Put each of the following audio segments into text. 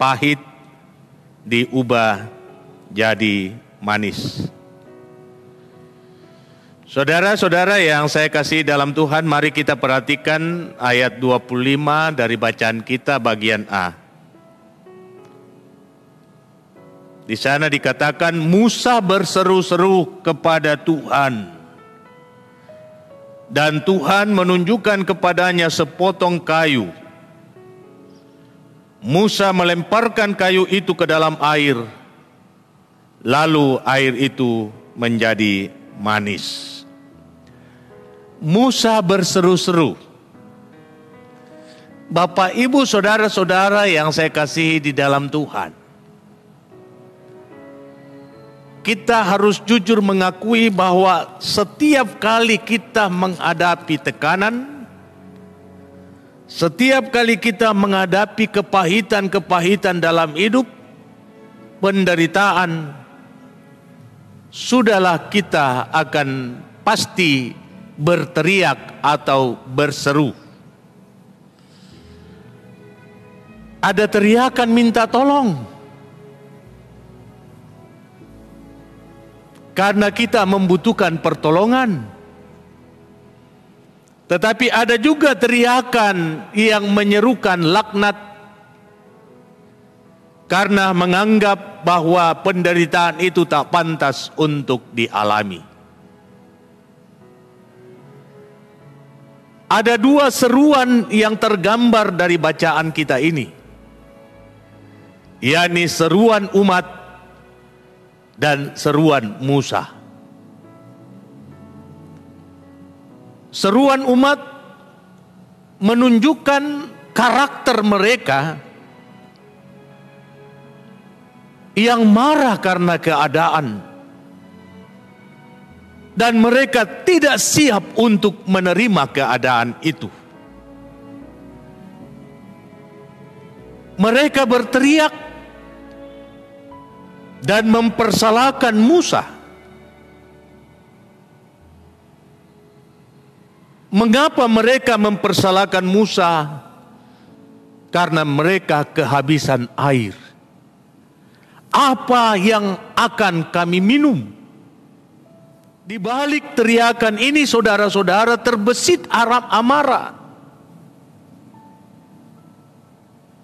pahit diubah jadi manis. Saudara-saudara yang saya kasih dalam Tuhan, mari kita perhatikan ayat 25 dari bacaan kita bagian A. Di sana dikatakan Musa berseru-seru kepada Tuhan, dan Tuhan menunjukkan kepadanya sepotong kayu. Musa melemparkan kayu itu ke dalam air, lalu air itu menjadi manis. Musa berseru-seru. Bapak, Ibu, saudara-saudara yang saya kasihi di dalam Tuhan, kita harus jujur mengakui bahwa setiap kali kita menghadapi tekanan, setiap kali kita menghadapi kepahitan-kepahitan dalam hidup, penderitaan, sudahlah kita akan pasti berteriak atau berseru. Ada teriakan minta tolong, karena kita membutuhkan pertolongan. Tetapi ada juga teriakan yang menyerukan laknat, karena menganggap bahwa penderitaan itu tak pantas untuk dialami. Ada dua seruan yang tergambar dari bacaan kita ini, yakni seruan umat dan seruan Musa. Seruan umat menunjukkan karakter mereka yang marah karena keadaan, dan mereka tidak siap untuk menerima keadaan itu. Mereka berteriak dan mempersalahkan Musa. Mengapa mereka mempersalahkan Musa? Karena mereka kehabisan air. Apa yang akan kami minum? Di balik teriakan ini, saudara-saudara, terbesit amarah.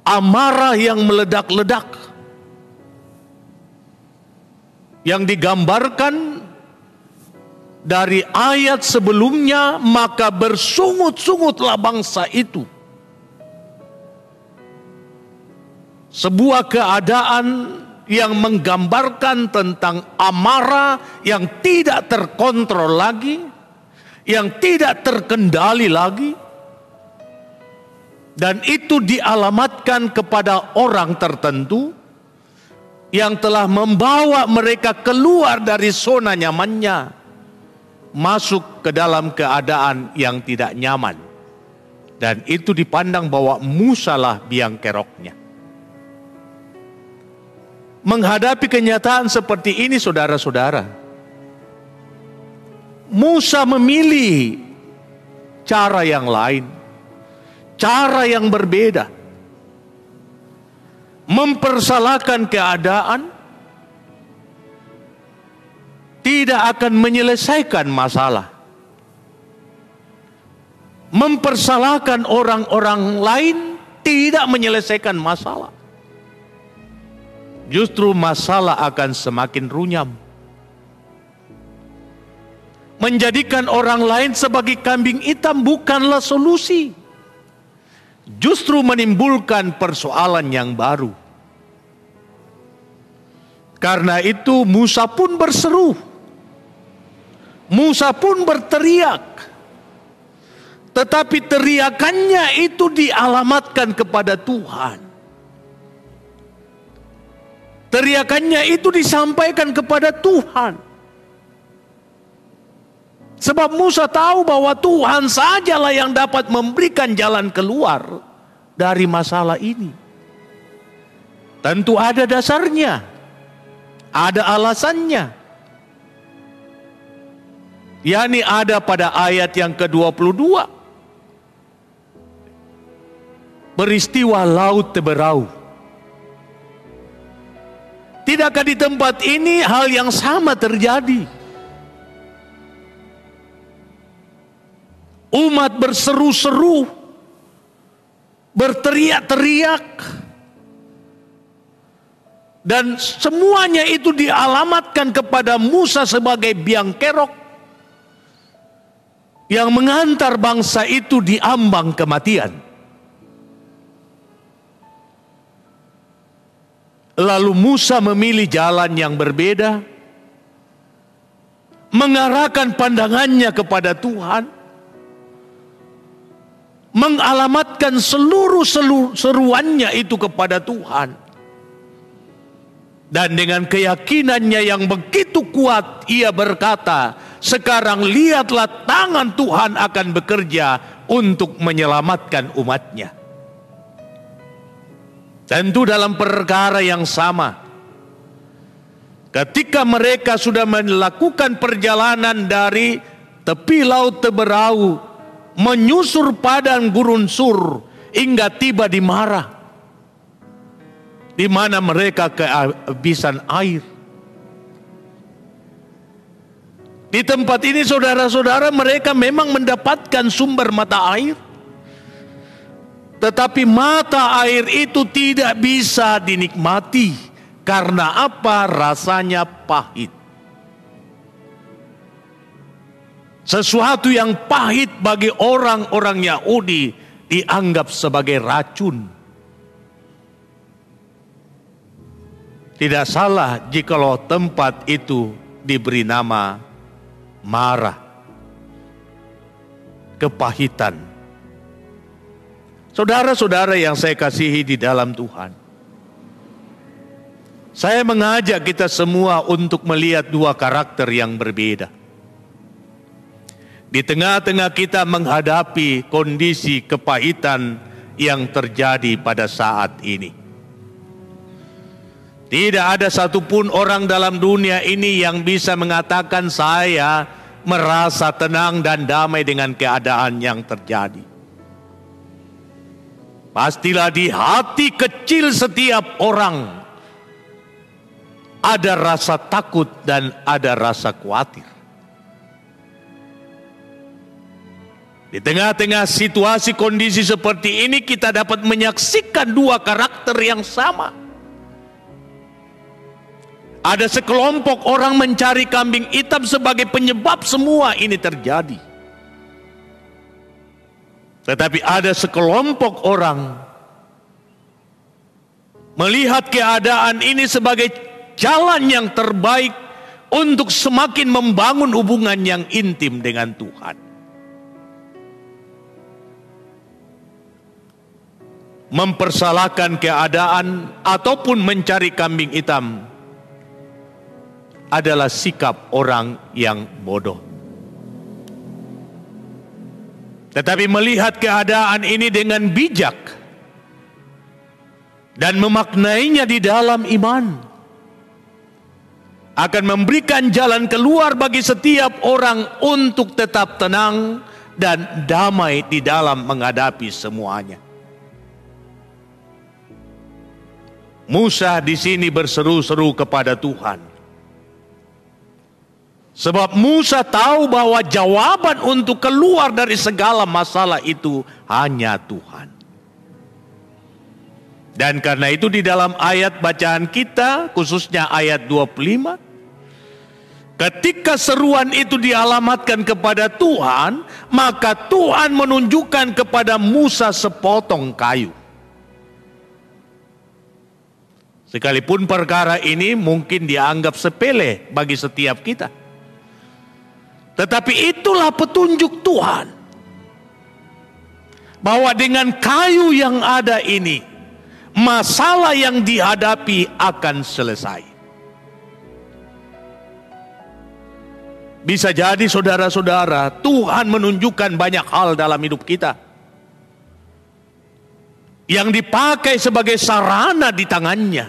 Amarah yang meledak-ledak, yang digambarkan dari ayat sebelumnya. Maka bersungut-sungutlah bangsa itu. Sebuah keadaan yang menggambarkan tentang amarah yang tidak terkontrol lagi, yang tidak terkendali lagi, dan itu dialamatkan kepada orang tertentu yang telah membawa mereka keluar dari zona nyamannya, masuk ke dalam keadaan yang tidak nyaman, dan itu dipandang bahwa Musa lah biang keroknya. Menghadapi kenyataan seperti ini, saudara-saudara, Musa memilih cara yang lain, cara yang berbeda. Mempersalahkan keadaan tidak akan menyelesaikan masalah. Mempersalahkan orang-orang lain tidak menyelesaikan masalah. Justru masalah akan semakin runyam. Menjadikan orang lain sebagai kambing hitam bukanlah solusi. Justru menimbulkan persoalan yang baru. Karena itu Musa pun berseru. Musa pun berteriak. Tetapi teriakannya itu dialamatkan kepada Tuhan. Teriakannya itu disampaikan kepada Tuhan. Sebab Musa tahu bahwa Tuhan sajalah yang dapat memberikan jalan keluar dari masalah ini. Tentu ada dasarnya, ada alasannya. yakni ada pada ayat yang ke-22. Peristiwa laut berau. Tidakkah di tempat ini hal yang sama terjadi? Umat berseru-seru, berteriak-teriak, dan semuanya itu dialamatkan kepada Musa sebagai biang kerok yang mengantar bangsa itu di ambang kematian. Lalu Musa memilih jalan yang berbeda, mengarahkan pandangannya kepada Tuhan, mengalamatkan seluruh seruannya itu kepada Tuhan. Dan dengan keyakinannya yang begitu kuat, ia berkata, sekarang lihatlah tangan Tuhan akan bekerja untuk menyelamatkan umatnya. Tentu dalam perkara yang sama, ketika mereka sudah melakukan perjalanan dari tepi laut Teberau, menyusur padang gurun Sur hingga tiba di Marah, di mana mereka kehabisan air. Di tempat ini saudara-saudara, mereka memang mendapatkan sumber mata air, tetapi mata air itu tidak bisa dinikmati. Karena apa? Rasanya pahit. Sesuatu yang pahit bagi orang-orang Yahudi dianggap sebagai racun. Tidak salah jikalau tempat itu diberi nama Marah, kepahitan. Saudara-saudara yang saya kasihi di dalam Tuhan, saya mengajak kita semua untuk melihat dua karakter yang berbeda. Di tengah-tengah kita menghadapi kondisi kepahitan yang terjadi pada saat ini, tidak ada satupun orang dalam dunia ini yang bisa mengatakan saya merasa tenang dan damai dengan keadaan yang terjadi. Pastilah di hati kecil setiap orang ada rasa takut dan ada rasa khawatir. Di tengah-tengah situasi kondisi seperti ini, kita dapat menyaksikan dua karakter yang sama. Ada sekelompok orang mencari kambing hitam sebagai penyebab semua ini terjadi. Tetapi ada sekelompok orang melihat keadaan ini sebagai jalan yang terbaik untuk semakin membangun hubungan yang intim dengan Tuhan. Mempersalahkan keadaan ataupun mencari kambing hitam adalah sikap orang yang bodoh. Tetapi melihat keadaan ini dengan bijak dan memaknainya di dalam iman akan memberikan jalan keluar bagi setiap orang untuk tetap tenang dan damai di dalam menghadapi semuanya. Musa di sini berseru-seru kepada Tuhan. Sebab Musa tahu bahwa jawaban untuk keluar dari segala masalah itu hanya Tuhan. Dan karena itu di dalam ayat bacaan kita, khususnya ayat 25, ketika seruan itu dialamatkan kepada Tuhan, maka Tuhan menunjukkan kepada Musa sepotong kayu. Sekalipun perkara ini mungkin dianggap sepele bagi setiap kita, tetapi itulah petunjuk Tuhan, bahwa dengan kayu yang ada ini, masalah yang dihadapi akan selesai. Bisa jadi saudara-saudara, Tuhan menunjukkan banyak hal dalam hidup kita yang dipakai sebagai sarana di tangannya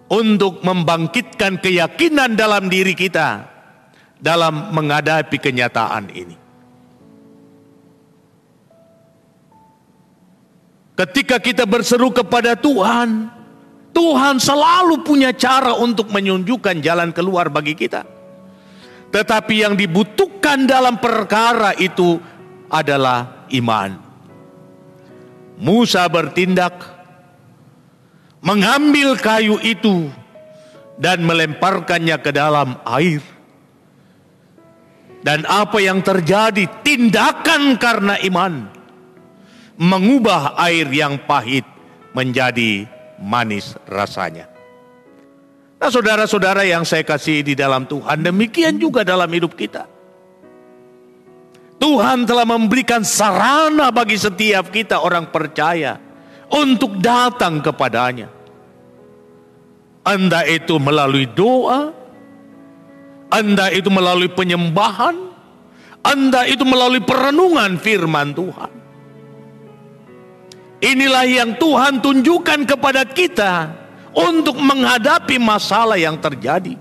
untuk membangkitkan keyakinan dalam diri kita dalam menghadapi kenyataan ini. Ketika kita berseru kepada Tuhan, Tuhan selalu punya cara untuk menunjukkan jalan keluar bagi kita. Tetapi yang dibutuhkan dalam perkara itu adalah iman. Musa bertindak, mengambil kayu itu dan melemparkannya ke dalam air. Dan apa yang terjadi? Tindakan karena iman mengubah air yang pahit menjadi manis rasanya. Nah, saudara-saudara yang saya kasih di dalam Tuhan, demikian juga dalam hidup kita. Tuhan telah memberikan sarana bagi setiap kita orang percaya untuk datang kepadanya. Entah itu melalui doa, entah itu melalui penyembahan, entah itu melalui perenungan firman Tuhan. Inilah yang Tuhan tunjukkan kepada kita untuk menghadapi masalah yang terjadi.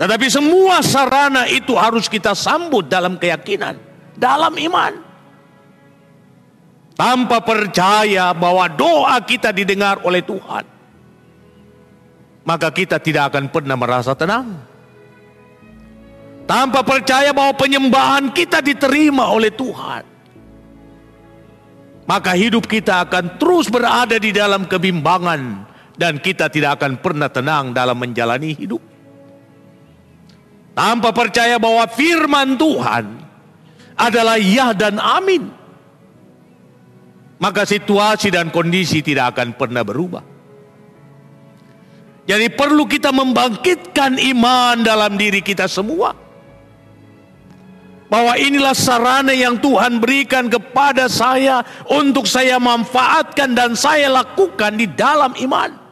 Tetapi semua sarana itu harus kita sambut dalam keyakinan, dalam iman. Tanpa percaya bahwa doa kita didengar oleh Tuhan, maka kita tidak akan pernah merasa tenang. Tanpa percaya bahwa penyembahan kita diterima oleh Tuhan, maka hidup kita akan terus berada di dalam kebimbangan dan kita tidak akan pernah tenang dalam menjalani hidup. Tanpa percaya bahwa firman Tuhan adalah ya dan amin, maka situasi dan kondisi tidak akan pernah berubah. Jadi perlu kita membangkitkan iman dalam diri kita semua, bahwa inilah sarana yang Tuhan berikan kepada saya untuk saya manfaatkan dan saya lakukan di dalam iman.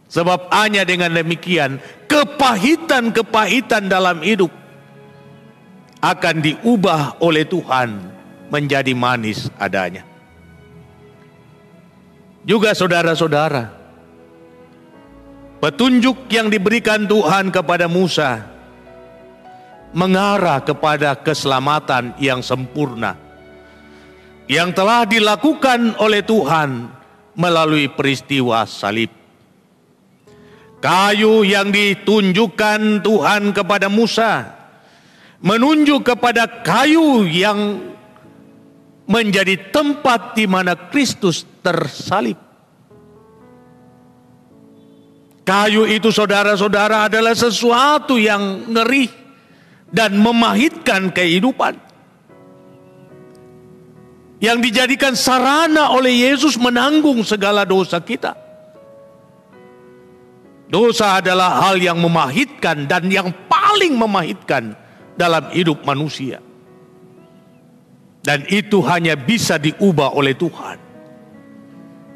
Sebab hanya dengan demikian kepahitan-kepahitan dalam hidup akan diubah oleh Tuhan menjadi manis adanya. Juga saudara-saudara, petunjuk yang diberikan Tuhan kepada Musa mengarah kepada keselamatan yang sempurna yang telah dilakukan oleh Tuhan melalui peristiwa salib. Kayu yang ditunjukkan Tuhan kepada Musa menunjuk kepada kayu yang menjadi tempat di mana Kristus tersalib. Kayu itu, saudara-saudara, adalah sesuatu yang ngeri dan memahitkan kehidupan, yang dijadikan sarana oleh Yesus menanggung segala dosa kita. Dosa adalah hal yang memahitkan dan yang paling memahitkan dalam hidup manusia. Dan itu hanya bisa diubah oleh Tuhan.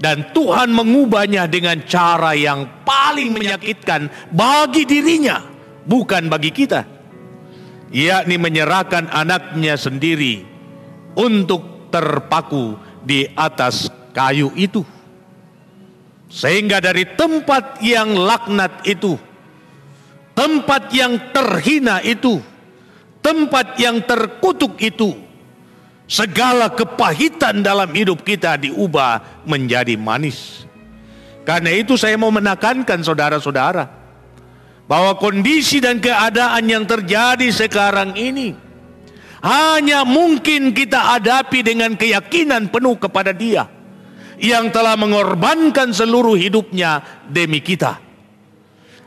Dan Tuhan mengubahnya dengan cara yang paling menyakitkan bagi dirinya, bukan bagi kita. Yakni menyerahkan anaknya sendiri untuk terpaku di atas kayu itu. Sehingga dari tempat yang laknat itu, tempat yang terhina itu, tempat yang terkutuk itu, segala kepahitan dalam hidup kita diubah menjadi manis. Karena itu saya mau menekankan saudara-saudara, bahwa kondisi dan keadaan yang terjadi sekarang ini hanya mungkin kita hadapi dengan keyakinan penuh kepada Dia yang telah mengorbankan seluruh hidupnya demi kita.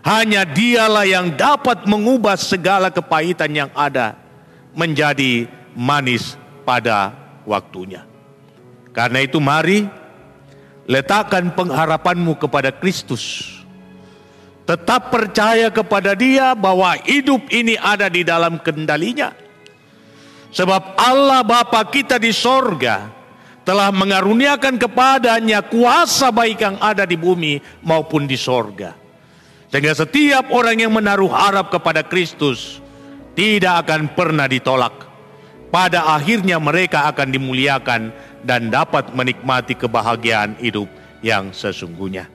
Hanya Dialah yang dapat mengubah segala kepahitan yang ada menjadi manis pada waktunya. Karena itu mari letakkan pengharapanmu kepada Kristus. Tetap percaya kepada Dia bahwa hidup ini ada di dalam kendalinya. Sebab Allah Bapa kita di sorga telah mengaruniakan kepadanya kuasa baik yang ada di bumi maupun di sorga. Sehingga setiap orang yang menaruh harap kepada Kristus tidak akan pernah ditolak. Pada akhirnya mereka akan dimuliakan dan dapat menikmati kebahagiaan hidup yang sesungguhnya.